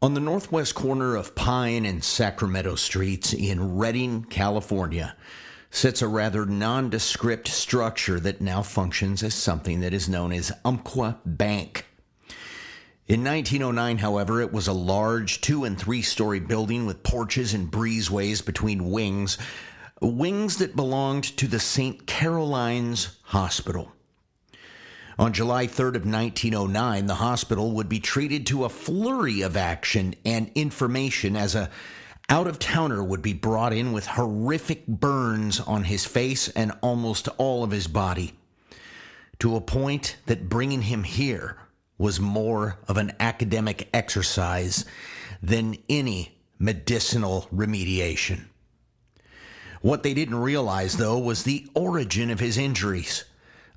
On the northwest corner of Pine and Sacramento Streets in Redding, California, sits a rather nondescript structure that now functions as something that is known as Umpqua Bank. In 1909, however, it was a large 2- and 3-story building with porches and breezeways between wings that belonged to the St. Caroline's Hospital. On July 3rd of 1909, the hospital would be treated to a flurry of action and information as a out-of-towner would be brought in with horrific burns on his face and almost all of his body, to a point that bringing him here was more of an academic exercise than any medicinal remediation. What they didn't realize, though, was the origin of his injuries.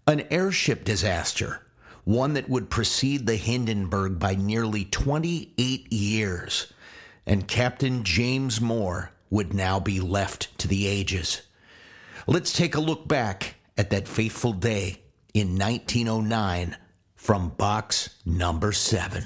An airship disaster, one that would precede the Hindenberg by nearly 28 years, and Captain James Moore would now be left to the ages. Let's take a look back at that fateful day in 1909 from box number 7.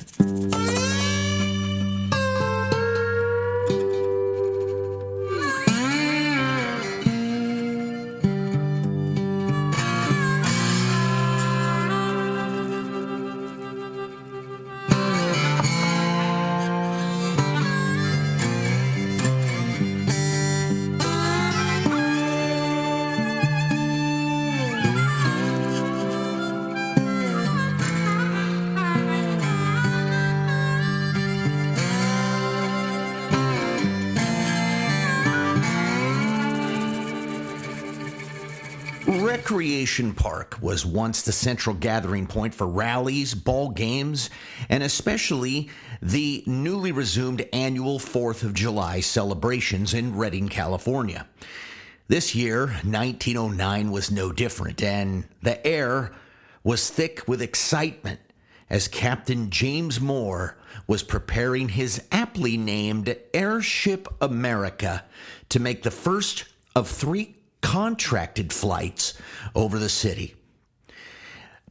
Recreation Park was once the central gathering point for rallies, ball games, and especially the newly resumed annual 4th of July celebrations in Redding, California. This year, 1909, was no different, and the air was thick with excitement as Captain James Moore was preparing his aptly named Airship America to make the first of 3 contracted flights over the city.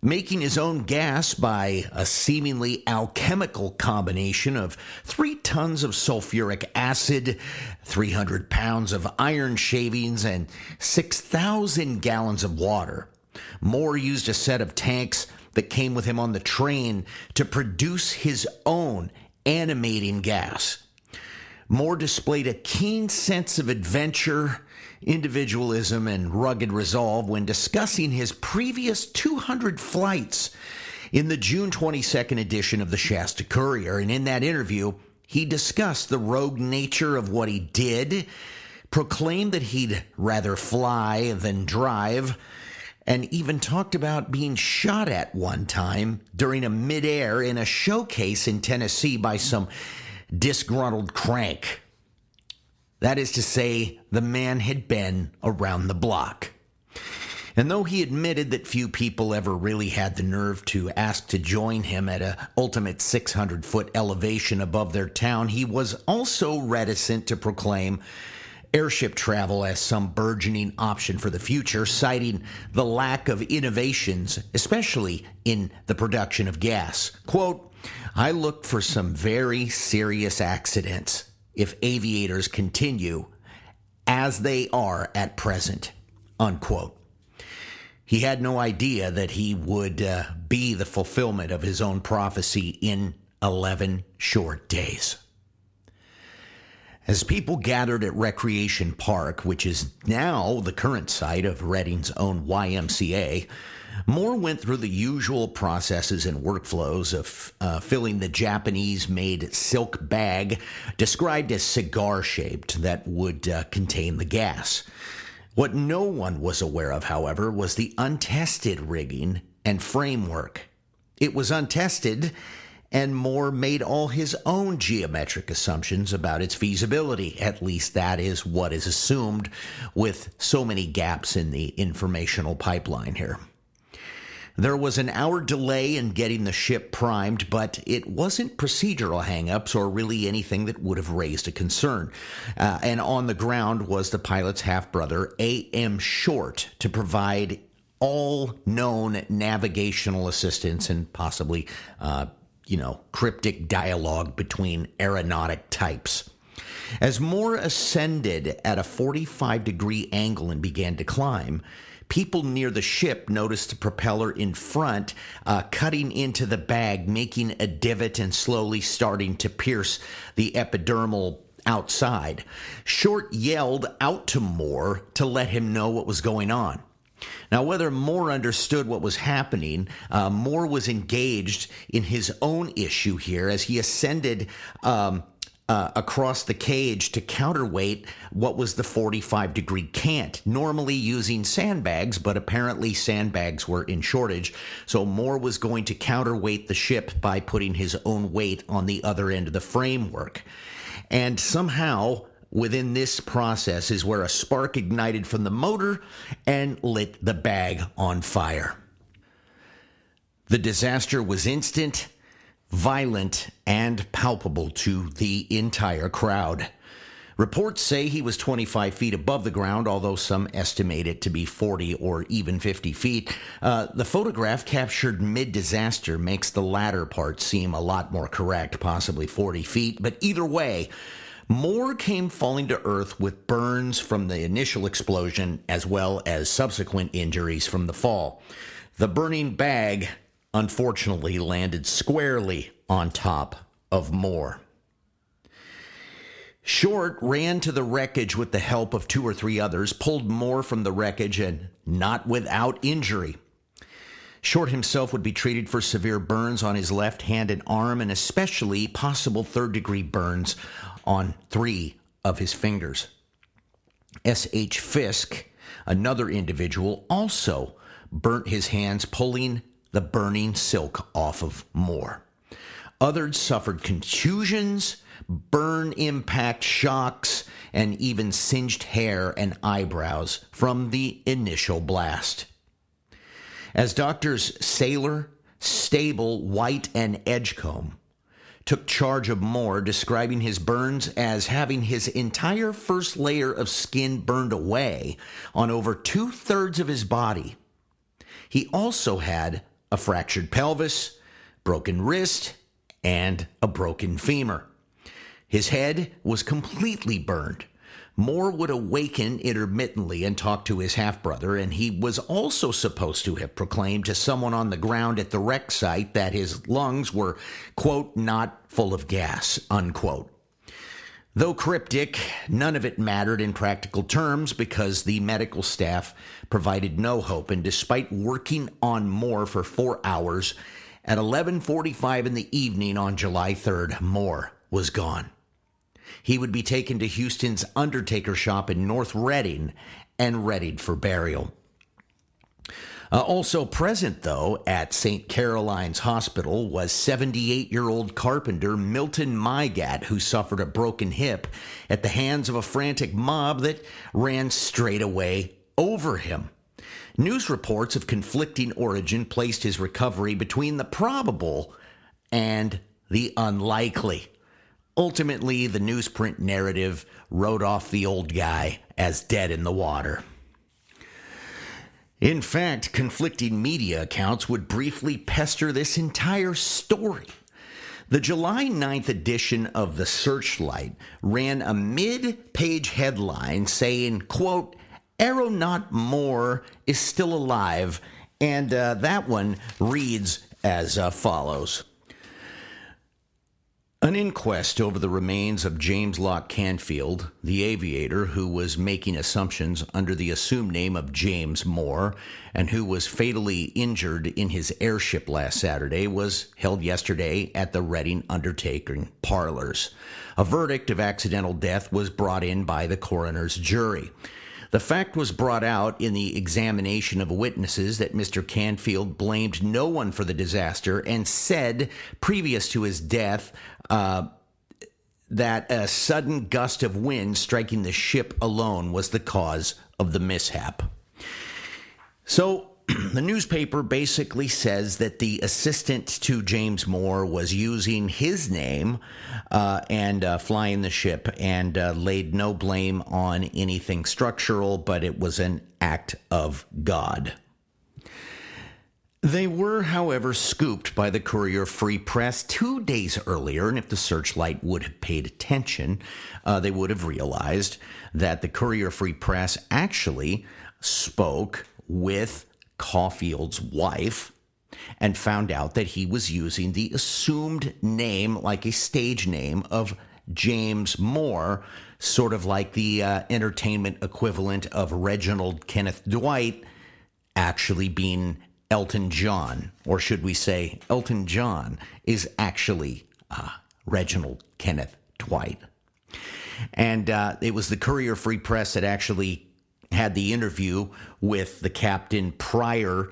Making his own gas by a seemingly alchemical combination of 3 tons of sulfuric acid, 300 pounds of iron shavings, and 6,000 gallons of water, Moore used a set of tanks that came with him on the train to produce his own animating gas. Moore displayed a keen sense of adventure, individualism, and rugged resolve when discussing his previous 200 flights in the June 22nd edition of the Shasta Courier. And in that interview, he discussed the rogue nature of what he did, proclaimed that he'd rather fly than drive, and even talked about being shot at one time during a midair in a showcase in Tennessee by some disgruntled crank. That is to say, the man had been around the block. And though he admitted that few people ever really had the nerve to ask to join him at an ultimate 600-foot elevation above their town, he was also reticent to proclaim airship travel as some burgeoning option for the future, citing the lack of innovations, especially in the production of gas. Quote, "I look for some very serious accidents if aviators continue as they are at present," unquote. He had no idea that he would be the fulfillment of his own prophecy in 11 short days. As people gathered at Recreation Park, which is now the current site of Redding's own YMCA, Moore went through the usual processes and workflows of filling the Japanese-made silk bag described as cigar-shaped that would contain the gas. What no one was aware of, however, was the untested rigging and framework. It was untested, and Moore made all his own geometric assumptions about its feasibility. At least that is what is assumed with so many gaps in the informational pipeline here. There was an hour delay in getting the ship primed, but it wasn't procedural hangups or really anything that would have raised a concern. And on the ground was the pilot's half-brother, A.M. Short, to provide all known navigational assistance and possibly cryptic dialogue between aeronautic types. As Moore ascended at a 45-degree angle and began to climb, people near the ship noticed the propeller in front cutting into the bag, making a divot and slowly starting to pierce the epidermal outside. Short yelled out to Moore to let him know what was going on. Now, whether Moore understood what was happening, Moore was engaged in his own issue here as he ascended across the cage to counterweight what was the 45-degree cant, normally using sandbags, but apparently sandbags were in shortage, so Moore was going to counterweight the ship by putting his own weight on the other end of the framework. And somehow, within this process is where a spark ignited from the motor and lit the bag on fire. The disaster was instant, violent, and palpable to the entire crowd. Reports say he was 25 feet above the ground, although some estimate it to be 40 or even 50 feet. The photograph captured mid-disaster makes the latter part seem a lot more correct, possibly 40 feet. But either way, Moore came falling to earth with burns from the initial explosion as well as subsequent injuries from the fall. The burning bag, unfortunately, landed squarely on top of Moore. Short ran to the wreckage with the help of 2 or 3 others, pulled Moore from the wreckage, and not without injury. Short himself would be treated for severe burns on his left hand and arm, and especially possible third-degree burns on 3 of his fingers. S.H. Fisk, another individual, also burnt his hands pulling the burning silk off of Moore. Others suffered contusions, burn impact shocks, and even singed hair and eyebrows from the initial blast. As Doctors Saylor, Stable, White, and Edgecombe took charge of Moore, describing his burns as having his entire first layer of skin burned away on over 2/3 of his body. He also had a fractured pelvis, broken wrist, and a broken femur. His head was completely burned. Moore would awaken intermittently and talk to his half-brother, and he was also supposed to have proclaimed to someone on the ground at the wreck site that his lungs were, quote, not full of gas, unquote. Though cryptic, none of it mattered in practical terms because the medical staff provided no hope, and despite working on Moore for 4 hours, at 11:45 in the evening on July 3rd, Moore was gone. He would be taken to Houston's undertaker shop in North Reading and readied for burial. Also present, though, at St. Caroline's Hospital was 78-year-old carpenter Milton Mygat, who suffered a broken hip at the hands of a frantic mob that ran straight away over him. News reports of conflicting origin placed his recovery between the probable and the unlikely. Ultimately, the newsprint narrative wrote off the old guy as dead in the water. In fact, conflicting media accounts would briefly pester this entire story. The July 9th edition of the Searchlight ran a mid-page headline saying, quote, "Aeronaut Moore is still alive," and that one reads as follows. An inquest over the remains of James Locke Canfield, the aviator who was making assumptions under the assumed name of James Moore and who was fatally injured in his airship last Saturday, was held yesterday at the Reading Undertaking Parlors. A verdict of accidental death was brought in by the coroner's jury. The fact was brought out in the examination of witnesses that Mr. Canfield blamed no one for the disaster and said, previous to his death, that a sudden gust of wind striking the ship alone was the cause of the mishap. So the newspaper basically says that the assistant to James Moore was using his name and flying the ship and laid no blame on anything structural, but it was an act of God. They were, however, scooped by the Courier Free Press 2 days earlier, and if the Searchlight would have paid attention, they would have realized that the Courier Free Press actually spoke with Caulfield's wife and found out that he was using the assumed name, like a stage name, of James Moore, sort of like the entertainment equivalent of Reginald Kenneth Dwight actually being Elton John, or should we say Elton John is actually Reginald Kenneth Dwight. And it was the Courier Free Press that actually had the interview with the captain prior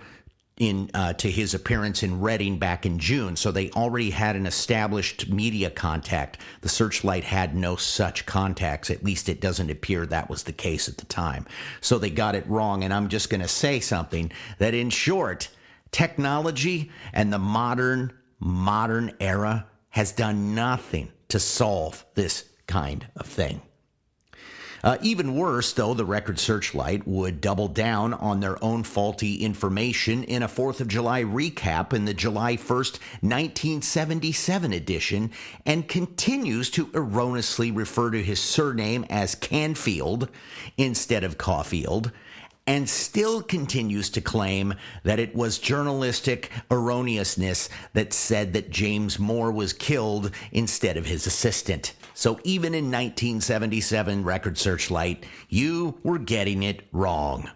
to his appearance in Reading back in June. So they already had an established media contact. The Searchlight had no such contacts. At least it doesn't appear that was the case at the time. So they got it wrong. And I'm just going to say something that, in short, technology and the modern era has done nothing to solve this kind of thing. Even worse, though, the Record Searchlight would double down on their own faulty information in a 4th of July recap in the July 1st, 1977 edition, and continues to erroneously refer to his surname as Canfield instead of Caulfield, and still continues to claim that it was journalistic erroneousness that said that James Moore was killed instead of his assistant. So even in 1977 Record Searchlight, you were getting it wrong.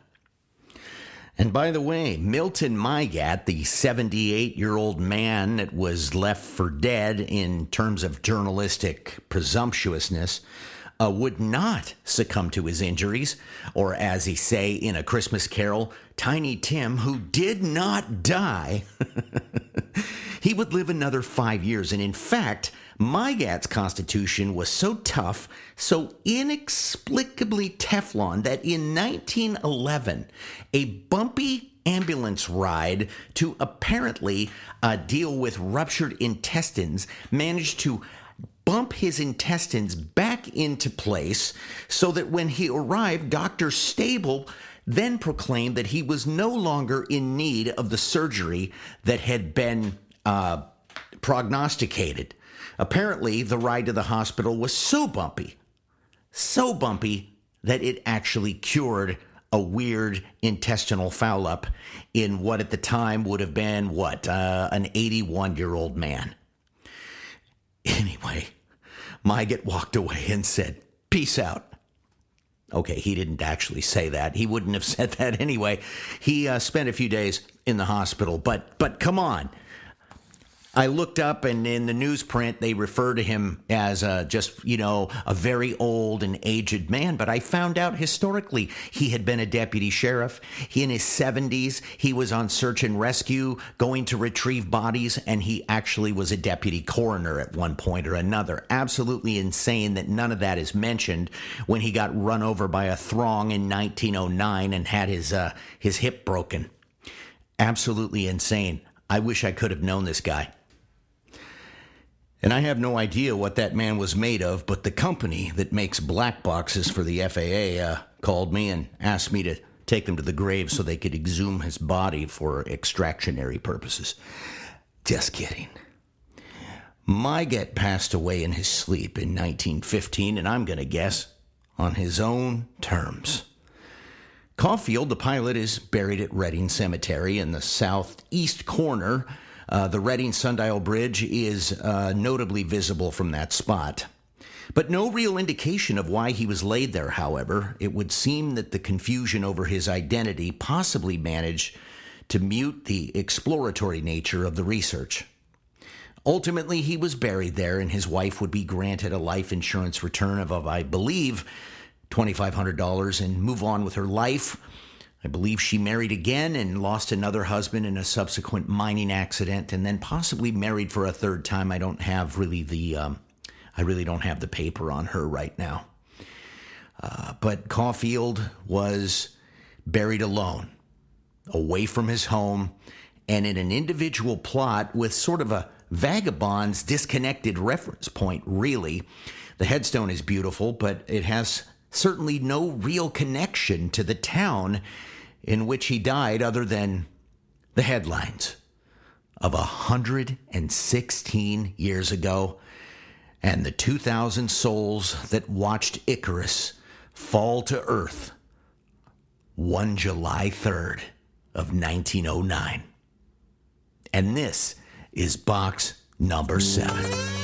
And by the way, Milton Mygat, the 78-year-old man that was left for dead in terms of journalistic presumptuousness, would not succumb to his injuries, or as he say in A Christmas Carol, Tiny Tim, who did not die, he would live another 5 years. And in fact, Mygat's constitution was so tough, so inexplicably Teflon, that in 1911, a bumpy ambulance ride to apparently deal with ruptured intestines managed to bump his intestines back into place so that when he arrived, Dr. Stable then proclaimed that he was no longer in need of the surgery that had been prognosticated. Apparently, the ride to the hospital was so bumpy that it actually cured a weird intestinal foul-up in what at the time would have been, an 81-year-old man. Anyway, Mygat walked away and said, "Peace out." Okay, he didn't actually say that. He wouldn't have said that anyway. He spent a few days in the hospital, but come on. I looked up, and in the newsprint, they refer to him as a very old and aged man. But I found out historically he had been a deputy sheriff. In his 70s, he was on search and rescue, going to retrieve bodies, and he actually was a deputy coroner at one point or another. Absolutely insane that none of that is mentioned when he got run over by a throng in 1909 and had his hip broken. Absolutely insane. I wish I could have known this guy. And I have no idea what that man was made of, but the company that makes black boxes for the FAA called me and asked me to take him to the grave so they could exhume his body for extractionary purposes. Just kidding. Mygat passed away in his sleep in 1915, and I'm going to guess on his own terms. Caulfield, the pilot, is buried at Reading Cemetery in the southeast corner. The Reading Sundial Bridge is notably visible from that spot. But no real indication of why he was laid there, however. It would seem that the confusion over his identity possibly managed to mute the exploratory nature of the research. Ultimately, he was buried there, and his wife would be granted a life insurance return of I believe, $2,500 and move on with her life. I believe she married again and lost another husband in a subsequent mining accident, and then possibly married for a third time. I don't have really I really don't have the paper on her right now. But Caulfield was buried alone, away from his home, and in an individual plot with sort of a vagabond's disconnected reference point, really. The headstone is beautiful, but it has certainly no real connection to the town in which he died, other than The headlines of 116 years ago and the 2,000 souls that watched Icarus fall to Earth one July 3rd of 1909. And this is box number 7.